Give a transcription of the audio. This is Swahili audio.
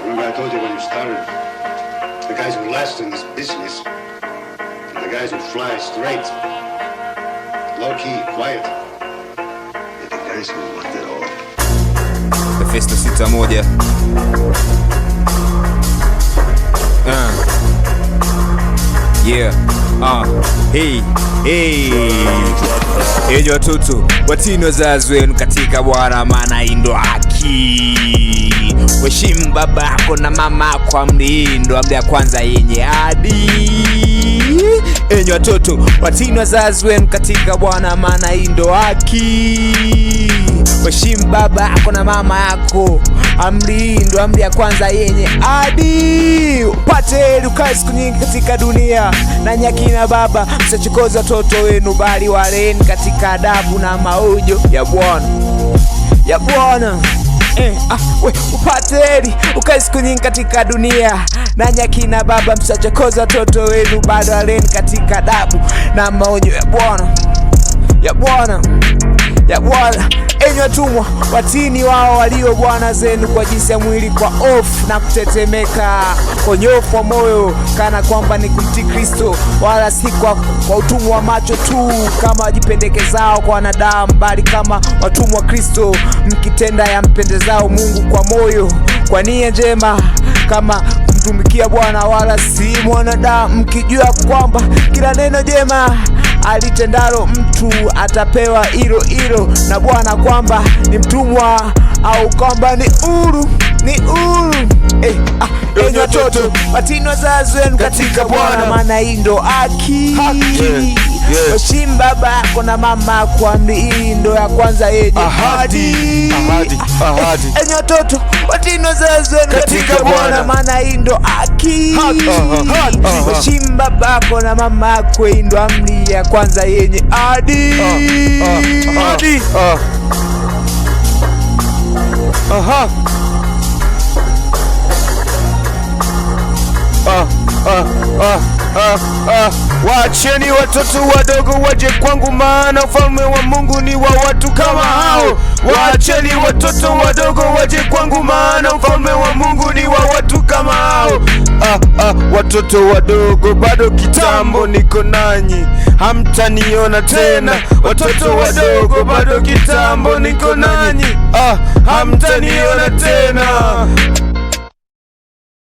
Remember I told you when you started, the guys who last in this business are the guys who fly straight, low-key, quiet. They're the guys who want it all. Mephisto 61. Yeah. Hey. Enyi watoto watini wazazi wenu katika Bwana, maana hii ndo haki. Heshimu baba yako na mama yako, amri ndo amri ya kwanza yenye adili. Enyi watoto watini wazazi wenu katika Bwana, maana hii ndo haki. Heshimu baba yako na mama yako, amri ndo amri ya kwanza yenye adili. Upate heri ukae siku nyingi katika dunia, na nyakina baba msichokoza watoto wenu, bali waleni katika adabu na maonyo ya Bwana. Upate heri ukae siku nyingi katika dunia, na nyakina baba msichokoza watoto wenu, bali waleni katika adabu na maonyo ya Bwana. Enyi watumwa watini wao walio bwana zenu kwa jinsi ya mwili, kwa hofu na kutetemeka, kwa unyofu wa moyo, kana kwamba ni kumtii Kristo, wala si kwa utumwa wa macho tu kama wajipendekezao kwa wanadamu, bali kama watumwa wa Kristo, mkitenda yampendezao Mungu kwa moyo, kwa nia njema, kama kumtumikia Bwana wala si mwanadamu, mkijua kwamba kila neno jema alitendalo mtu atapewa hilo na Bwana, kwamba ni mtumwa au kwamba ni huru. Enyi watoto watini wazazi wenu katika Bwana, maana hii ndo haki. Heshimu baba yako na mama yako, amri hii ndo ya kwanza yenye ahadi. Enyi watoto watini wazazi wenu katika Bwana, maana hii ndo haki. Heshimu baba yako na mama yako, hii ndo amri ya kwanza yenye ahadi. Waacheni watoto wadogo waje kwangu, maana ufalme wa Mungu ni wa watu kama hao. Waacheni watoto wadogo waje kwangu, maana ufalme wa Mungu ni wa watu kama hao. Watoto wadogo, bado kitambo niko nanyi, hamtaniona tena. Watoto wadogo, bado kitambo niko nanyi, hamtaniona tena.